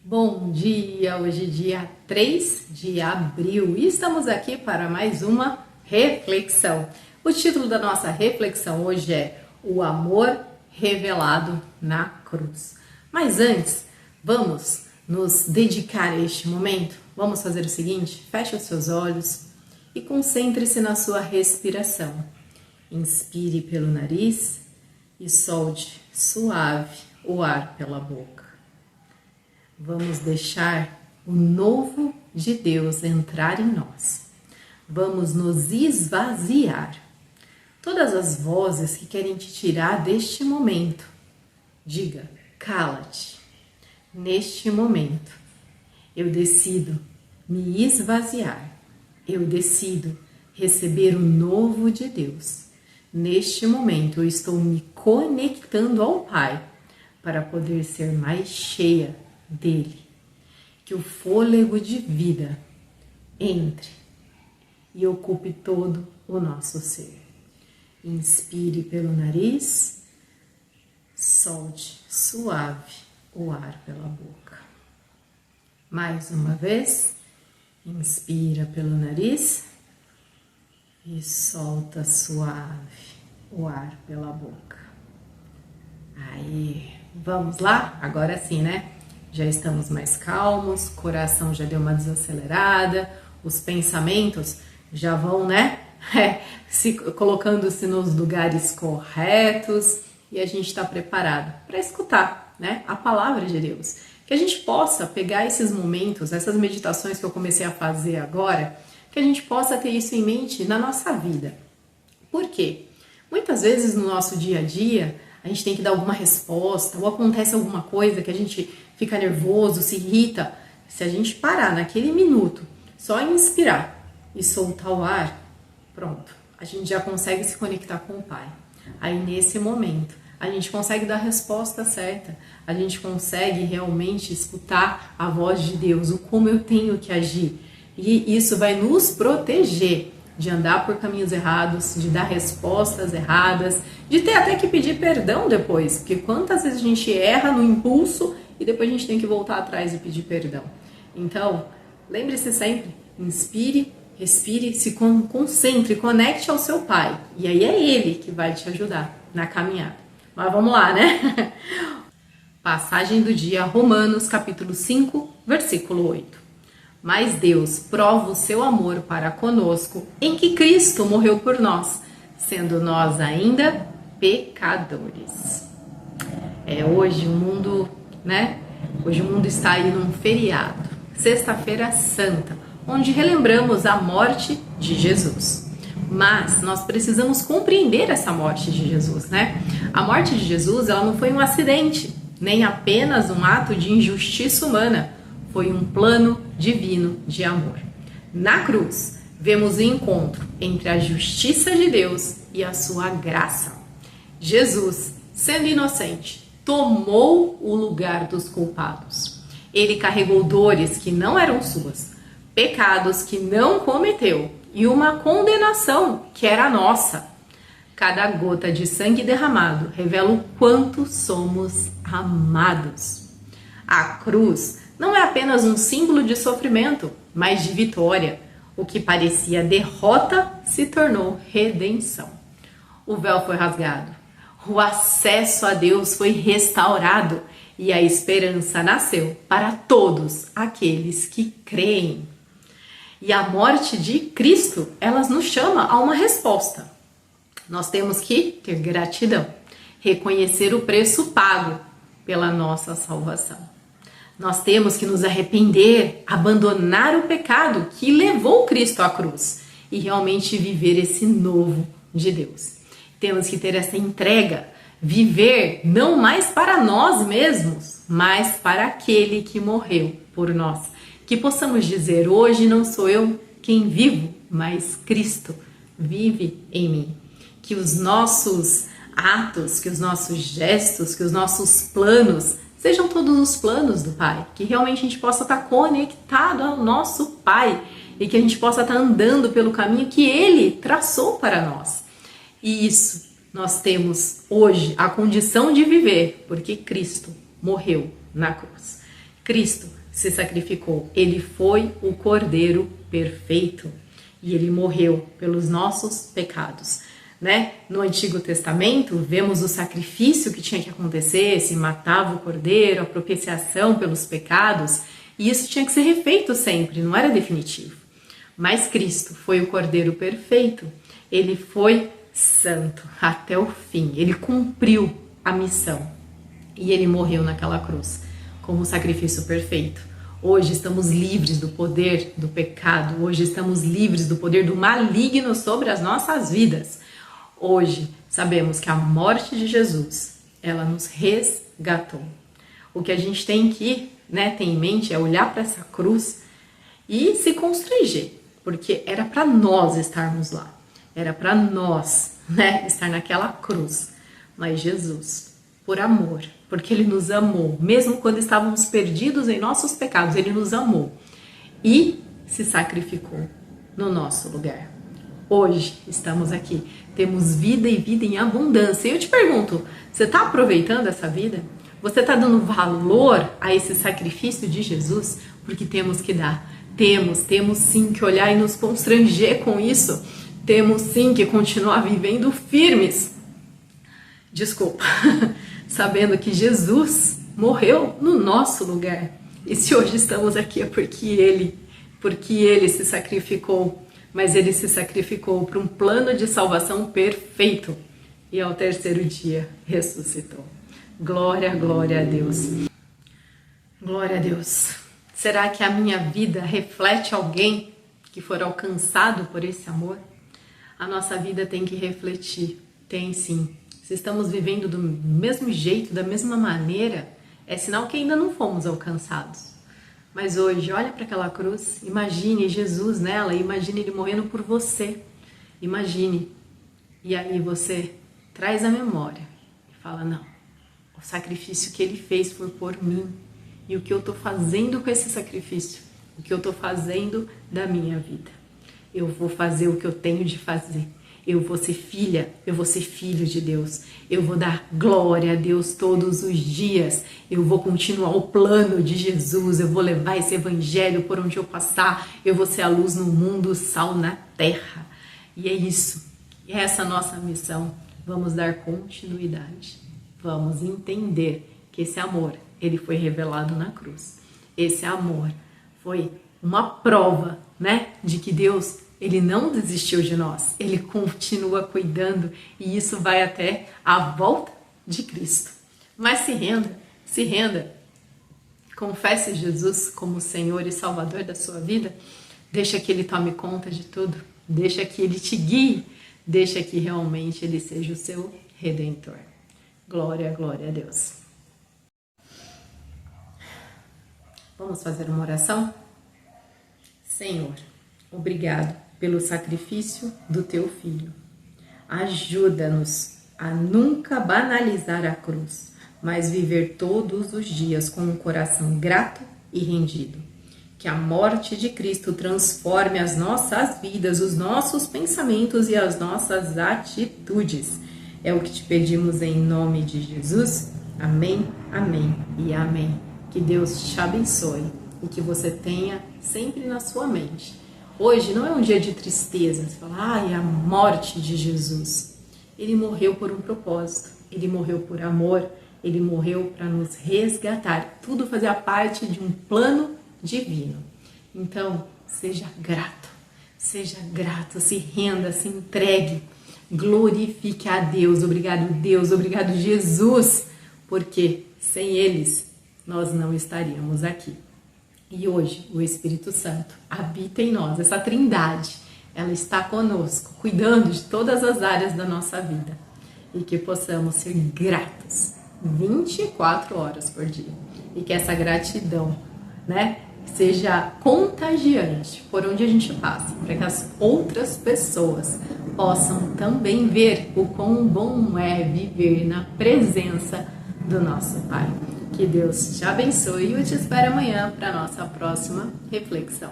Bom dia! Hoje é dia 3 de abril e estamos aqui para mais uma reflexão. O título da nossa reflexão hoje é O Amor Revelado na Cruz. Mas antes, vamos nos dedicar a este momento? Vamos fazer o seguinte: feche os seus olhos e concentre-se na sua respiração. Inspire pelo nariz e solte suave o ar pela boca. Vamos deixar o novo de Deus entrar em nós. Vamos nos esvaziar. Todas as vozes que querem te tirar deste momento, diga: cala-te. Neste momento, eu decido me esvaziar. Eu decido receber o novo de Deus. Neste momento, eu estou me conectando ao Pai para poder ser mais cheia dele. Que o fôlego de vida entre e ocupe todo o nosso ser. Inspire pelo nariz, solte suave o ar pela boca. Mais uma vez, inspira pelo nariz e solta suave o ar pela boca. Aí, vamos lá? Agora sim, né? Já estamos mais calmos, o coração já deu uma desacelerada, os pensamentos já vão, né? Colocando-se nos lugares corretos e a gente está preparado para escutar, né? A palavra de Deus. Que a gente possa pegar esses momentos, essas meditações que eu comecei a fazer agora, que a gente possa ter isso em mente na nossa vida. Por quê? Muitas vezes no nosso dia a dia, a gente tem que dar alguma resposta, ou acontece alguma coisa que a gente fica nervoso, se irrita. Se a gente parar naquele minuto, só inspirar e soltar o ar, pronto, a gente já consegue se conectar com o Pai. Aí nesse momento, a gente consegue dar a resposta certa, a gente consegue realmente escutar a voz de Deus, o como eu tenho que agir. E isso vai nos proteger de andar por caminhos errados, de dar respostas erradas, de ter até que pedir perdão depois, porque quantas vezes a gente erra no impulso e depois a gente tem que voltar atrás e pedir perdão. Então, lembre-se sempre, inspire, respire, se concentre, conecte ao seu Pai, e aí é Ele que vai te ajudar na caminhada. Mas vamos lá, né? Passagem do dia, Romanos capítulo 5, versículo 8. Mas Deus prova o seu amor para conosco em que Cristo morreu por nós, sendo nós ainda pecadores. Hoje o mundo, né? Hoje o mundo está aí num feriado, Sexta-feira Santa, onde relembramos a morte de Jesus. Mas nós precisamos compreender essa morte de Jesus, né? A morte de Jesus, ela não foi um acidente, nem apenas um ato de injustiça humana. Foi um plano divino de amor. Na cruz, vemos o encontro entre a justiça de Deus e a sua graça. Jesus, sendo inocente, tomou o lugar dos culpados. Ele carregou dores que não eram suas, pecados que não cometeu e uma condenação que era nossa. Cada gota de sangue derramado revela o quanto somos amados. A cruz não é apenas um símbolo de sofrimento, mas de vitória. O que parecia derrota se tornou redenção. O véu foi rasgado, o acesso a Deus foi restaurado e a esperança nasceu para todos aqueles que creem. E a morte de Cristo, ela nos chama a uma resposta. Nós temos que ter gratidão, reconhecer o preço pago pela nossa salvação. Nós temos que nos arrepender, abandonar o pecado que levou Cristo à cruz e realmente viver esse novo de Deus. Temos que ter essa entrega, viver não mais para nós mesmos, mas para aquele que morreu por nós. Que possamos dizer: hoje não sou eu quem vivo, mas Cristo vive em mim. Que os nossos atos, que os nossos gestos, que os nossos planos sejam todos os planos do Pai, que realmente a gente possa estar conectado ao nosso Pai e que a gente possa estar andando pelo caminho que Ele traçou para nós. E isso nós temos hoje a condição de viver, porque Cristo morreu na cruz. Cristo se sacrificou, ele foi o Cordeiro perfeito e ele morreu pelos nossos pecados, né? No Antigo Testamento, vemos o sacrifício que tinha que acontecer, se matava o cordeiro, a propiciação pelos pecados, e isso tinha que ser refeito sempre, não era definitivo. Mas Cristo foi o Cordeiro perfeito, ele foi santo até o fim, ele cumpriu a missão e ele morreu naquela cruz como sacrifício perfeito. Hoje estamos livres do poder do pecado, hoje estamos livres do poder do maligno sobre as nossas vidas. Hoje sabemos que a morte de Jesus, ela nos resgatou. O que a gente tem que ter em mente é olhar para essa cruz e se constranger, porque era para nós estarmos lá, era para nós estar naquela cruz. Mas Jesus, por amor, porque ele nos amou, mesmo quando estávamos perdidos em nossos pecados, ele nos amou e se sacrificou no nosso lugar. Hoje estamos aqui, temos vida e vida em abundância. E eu te pergunto, você está aproveitando essa vida? Você está dando valor a esse sacrifício de Jesus? Porque temos que dar, temos sim que olhar e nos constranger com isso, temos sim que continuar vivendo firmes. Desculpa, sabendo que Jesus morreu no nosso lugar. E se hoje estamos aqui é porque ele se sacrificou. Mas ele se sacrificou para um plano de salvação perfeito. E ao terceiro dia ressuscitou. Glória, glória a Deus. Glória a Deus. Será que a minha vida reflete alguém que for alcançado por esse amor? A nossa vida tem que refletir. Tem sim. Se estamos vivendo do mesmo jeito, da mesma maneira, é sinal que ainda não fomos alcançados. Mas hoje, olha para aquela cruz, imagine Jesus nela, imagine ele morrendo por você. Imagine. E aí você traz a memória e fala, não, o sacrifício que ele fez foi por mim. E o que eu estou fazendo com esse sacrifício? O que eu estou fazendo da minha vida? Eu vou fazer o que eu tenho de fazer. Eu vou ser filha, eu vou ser filho de Deus. Eu vou dar glória a Deus todos os dias. Eu vou continuar o plano de Jesus. Eu vou levar esse evangelho por onde eu passar. Eu vou ser a luz no mundo, o sal na terra. E é isso. E é essa nossa missão. Vamos dar continuidade. Vamos entender que esse amor, ele foi revelado na cruz. Esse amor foi uma prova, de que Deus, ele não desistiu de nós, ele continua cuidando e isso vai até a volta de Cristo. Mas se renda, confesse Jesus como Senhor e Salvador da sua vida, deixa que ele tome conta de tudo, deixa que ele te guie, deixa que realmente ele seja o seu Redentor. Glória, glória a Deus. Vamos fazer uma oração? Senhor, obrigado pelo sacrifício do teu Filho. Ajuda-nos a nunca banalizar a cruz, mas viver todos os dias com um coração grato e rendido. Que a morte de Cristo transforme as nossas vidas, os nossos pensamentos e as nossas atitudes. É o que te pedimos em nome de Jesus. Amém, amém e amém. Que Deus te abençoe e que você tenha sempre na sua mente. Hoje não é um dia de tristeza, você fala, ai, a morte de Jesus. Ele morreu por um propósito, ele morreu por amor, ele morreu para nos resgatar. Tudo fazia parte de um plano divino. Então, seja grato, se renda, se entregue, glorifique a Deus. Obrigado Jesus, porque sem eles nós não estaríamos aqui. E hoje o Espírito Santo habita em nós, essa trindade, ela está conosco, cuidando de todas as áreas da nossa vida. E que possamos ser gratos 24 horas por dia. E que essa gratidão, seja contagiante por onde a gente passa, para que as outras pessoas possam também ver o quão bom é viver na presença do nosso Pai. Que Deus te abençoe e eu te espero amanhã para a nossa próxima reflexão.